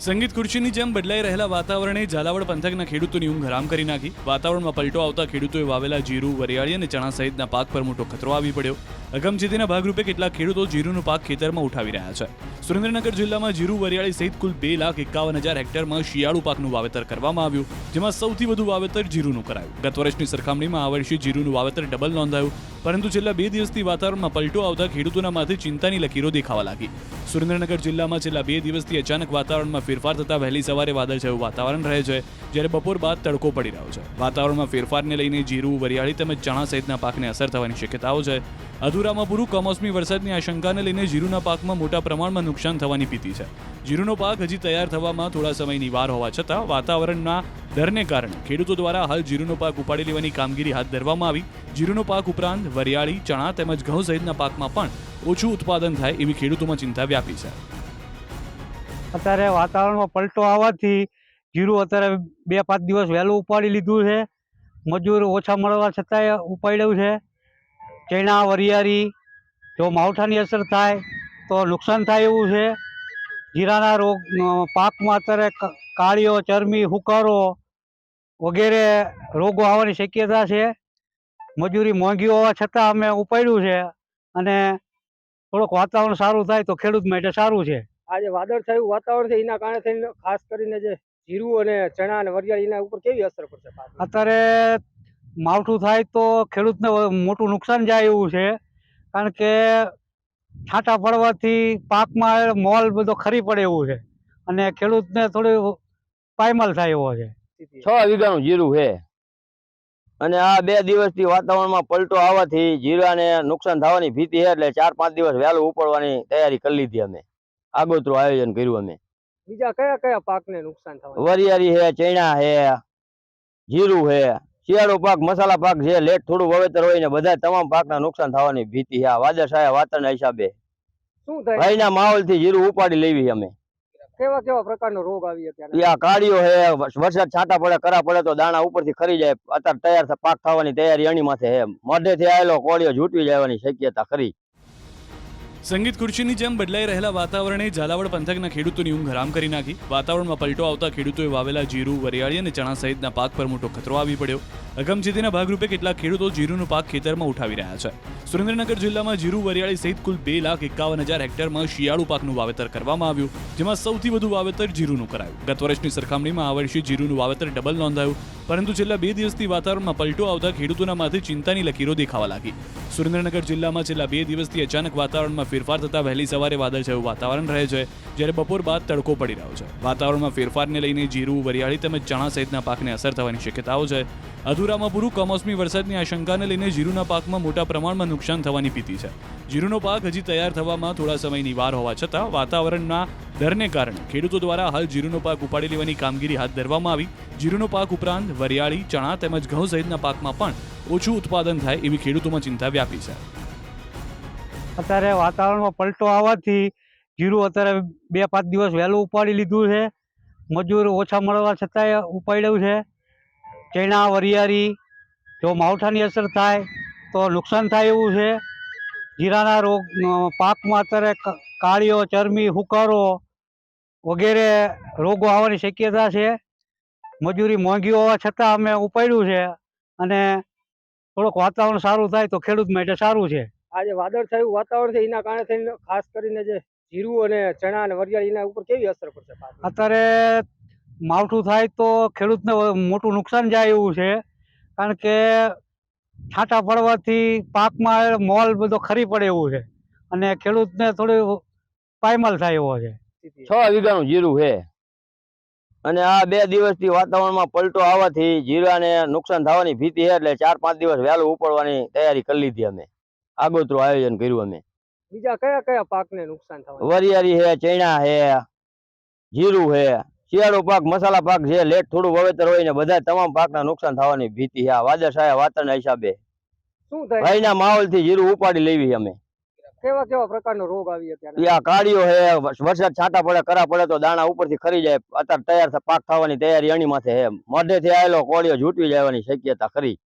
સંગીત ખુરશીની જેમ બદલાઈ રહેલા વાતાવરણે ઝાલાવાડ પંથકના ખેડૂતોની ઊંઘ હરામ કરી નાખી। વાતાવરણમાં પલટો આવતા ખેડૂતોએ વાવેલા જીરું, વરિયાળી અને ચણા સહિતના પાક પર મોટો ખતરો આવી પડ્યો। અગમચેતીના ભાગરૂપે કેટલાક ખેડૂતો જીરુનો પાક ખેતરમાં ઉઠાવી રહ્યા છે। સુરેન્દ્રનગર જિલ્લામાં જીરું, વરિયાળી સહિત કુલ 2,51,000 હેક્ટરમાં શિયાળુ પાકનું વાવેતર કરવામાં આવ્યું, જેમાં સૌથી વધુ વાવેતર જીરુનું કરાયું। ગત વર્ષની સરખામણીમાં આ વર્ષે જીરુનું વાવેતર ડબલ નોંધાયું, પરંતુ છેલ્લા 2 દિવસથી વાતાવરણમાં પલટો આવતા ખેડૂતોના માથે ચિંતાની લકીરો દેખાવા લાગી। સુરેન્દ્રનગર જિલ્લામાં છેલ્લા 2 દિવસથી અચાનક વાતાવરણમાં ફેરફાર થતા વહેલી સવારે વાદળછાયું વાતાવરણ રહે છે, જ્યારે બપોર બાદ તડકો પડી રહ્યો છે। વાતાવરણમાં ફેરફારને લઈને જીરું, વરિયાળી તેમજ ચણા સહિતના પાકને અસર થવાની શક્યતાઓ છે। અધૂરામાં પૂરું કમોસમી વરસાદની આશંકાને લઈને જીરુના પાકમાં મોટા પ્રમાણમાં નુકસાન થવાની ભીતિ છે। જીરુનો પાક હજી તૈયાર થવામાં થોડા સમયની વાર હોવા છતાં વાતાવરણના ડરને કારણે ખેડૂતો દ્વારા હાલ જીરુનો પાક ઉપાડી લેવાની કામગીરી હાથ ધરવામાં આવી। જીરુનો પાક ઉપરાંત વરિયાળી, ચણા તેમજ ઘઉં સહિતના પાકમાં પણ ઓછું ઉત્પાદન થાય એવી ખેડૂતોમાં ચિંતા વ્યાપી છે। અત્યારે વાતાવરણમાં પલટો આવવાથી જીરું અત્યારે 2-5 દિવસ વહેલું ઉપાડી લીધું છે। મજૂર ઓછા મળવા છતાંય ઉપાડ્યું છે। ચણા, વરિયાળી જો માવઠાની અસર થાય તો નુકસાન થાય એવું છે। જીરાના રોગ પાકમાં અત્યારે કાળીઓ, ચરમી, હુકારો વગેરે રોગો આવવાની શક્યતા છે। મજૂરી મોંઘી હોવા છતાં અમે ઉપાડ્યું છે અને થોડુંક વાતાવરણ સારું થાય તો ખેડૂત માટે સારું છે। આજે વાદળછાયું વાતાવરણ છે એના કારણે થઈને ખાસ કરીને જે જીરું અને ચણા અને વરિયાળી એના ઉપર કેવી અસર પડશે પાકમાં? અત્યારે માવઠું થાય તો ખેડૂતને મોટું નુકસાન જાય એવું છે, કારણ કે છાંટા પડવાથી પાકમાં મોલ બધો ખરી પડે એવું છે અને ખેડૂતને થોડું પાયમાલ થાય એવો છે। 6 વીઘાનું જીરું છે અને આ 2 દિવસથી વાતાવરણમાં પલટો આવવાથી જીરાને નુકસાન થવાની ભીતિ છે, એટલે 4-5 દિવસ વહેલું ઉપાડવાની તૈયારી કરી લીધી। અમે આગોતરું આયોજન કર્યું। અમે બીજા કયા કયા પાકને નુકસાન થવાનું? વરિયાળી છે, ચણા છે, જીરું છે, શિયાળુ પાક, મસાલા પાક જે લેટ થોડું વાવેતર હોય ને બધા તમામ પાકના નુકસાન થવાની ભીતિ છે। આ વાદળછાયા વાતાવરણના હિસાબે શું થાય? ભાઈના માહોલથી જીરું ઉપાડી લેવી। અમે કેવા કેવા પ્રકારનો રોગ આવી અત્યારે? આ કાળીઓ છે, વરસાદ છાંટા પડે, કરા પડે તો દાણા ઉપરથી ખરી જાય। અત્યારે તૈયાર પાક થવાની તૈયારી અણી માથે છે। મોઢેથી આવેલો કોળિયો ઝૂંટવી જવાની શક્યતા ખરી। સંગીત ખુરશીની જેમ બદલાઈ રહેલા વાતાવરણે ઝાલાવાડ પંથકના ખેડૂતોની ઊંઘ હરામ કરી નાખી। વાતાવરણમાં પલટો આવતા ખેડૂતોએ વાવેલા જીરું, વરિયાળી અને ચણા સહિતના પાક પર મોટો ખતરો આવી પડ્યો। અગમચેતીના ભાગરૂપે કેટલાક ખેડૂતો જીરુનો પાક ખેતરમાં ઉઠાવી રહ્યા છે। સુરેન્દ્રનગર જિલ્લામાં જીરું, વરિયાળી સહિત કુલ 2,51,000 હેક્ટરમાં શિયાળુ પાકનું વાવેતર કરવામાં આવ્યું, જેમાં સૌથી વધુ વાવેતર જીરુનું કરાયું। ગત વર્ષની સરખામણીમાં આ વર્ષે જીરુનું વાવેતર ડબલ નોંધાયું, પરંતુ છેલ્લા 2 દિવસથી વાતાવરણમાં પલટો આવતા ખેડૂતોના માથે ચિંતાની લકીરો દેખાવા લાગી। સુરેન્દ્રનગર જિલ્લામાં છેલ્લા 2 દિવસથી અચાનક વાતાવરણમાં ફેરફાર થતા વહેલી સવારે વાદળછાયું વાતાવરણ રહે છે, જ્યારે બપોર બાદ તડકો પડી રહ્યો છે। વાતાવરણમાં ફેરફારને લઈને જીરું, વરિયાળી તેમજ ચણા સહિતના પાકને અસર થવાની શક્યતાઓ છે। અધૂરામાં પૂરું કમોસમી વરસાદની આશંકાને લઈને જીરુના પાકમાં મોટા પ્રમાણમાં નુકસાન થવાની ભીતિ છે। જીરુનો પાક હજી તૈયાર થવામાં થોડા સમયની વાર હોવા છતાં વાતાવરણના ડરને કારણે ખેડૂતો દ્વારા હાલ જીરુનો પાક ઉપાડી લેવાની કામગીરી હાથ ધરવામાં આવી। જીરુનો પાક ઉપરાંત વરિયાળી, ચણા તેમજ ઘઉં સહિતના પાકમાં પણ ઓછું ઉત્પાદન થાય એવી ખેડૂતોમાં ચિંતા વ્યાપી છે। અત્યારે વાતાવરણમાં પલટો આવવાથી જીરું અત્યારે 2-5 દિવસ વહેલું ઉપાડી લીધું છે। મજૂર ઓછા મળવા છતાંય ઉપાડ્યું છે। ચણા, વરિયાળી જો માવઠાની અસર થાય તો નુકસાન થાય એવું છે। જીરાના રોગ પાકમાં અત્યારે કાળીઓ, ચરમી, હુકારો વગેરે રોગો આવવાની શક્યતા છે। મજૂરી મોંઘી હોવા છતાં અમે ઉપાડ્યું છે અને થોડુંક વાતાવરણ સારું થાય તો ખેડૂત માટે સારું છે। આજે વાદળછાયું વાતાવરણ છે એના કારણે થઈને ખાસ કરીને જે જીરું અને ચણા અને વરિયાળી એના ઉપર કેવી અસર પડશે પાકમાં? અત્યારે માવઠું થાય તો ખેડૂતને મોટું નુકસાન જાય એવું છે, કારણ કે છાંટા પડવાથી પાકમાં મોલ બધો ખરી પડે એવું છે અને ખેડૂતને થોડું પાયમાલ થાય એવો છે। 6 વીઘાનું જીરું છે અને આ 2 દિવસથી વાતાવરણમાં પલટો આવવાથી જીરાને નુકસાન થવાની ભીતિ છે, એટલે 4-5 દિવસ વહેલું ઉપાડવાની તૈયારી કરી લીધી। અમે આગોતરું આયોજન કર્યું। અમે બીજા કયા કયા પાકને નુકસાન થવાનું? વરિયાળી છે, ચણા છે, જીરું છે, શિયાળુ પાક, મસાલા પાક જે લેટ થોડું વાવેતર હોય ને બધા તમામ પાકના નુકસાન થવાની ભીતિ છે। આ વાદળછાયા વાતાવરણના હિસાબે શું થાય? ભાઈના માહોલથી જીરું ઉપાડી લેવી। અમે કેવા કેવા પ્રકારનો રોગ આવી અત્યારે? આ કાળીઓ છે, વરસાદ છાંટા પડે, કરા પડે તો દાણા ઉપરથી ખરી જાય। અત્યારે તૈયાર પાક થવાની તૈયારી અણી માથે છે। મોઢેથી આવેલો કોળિયો ઝૂંટવી જવાની શક્યતા ખરી।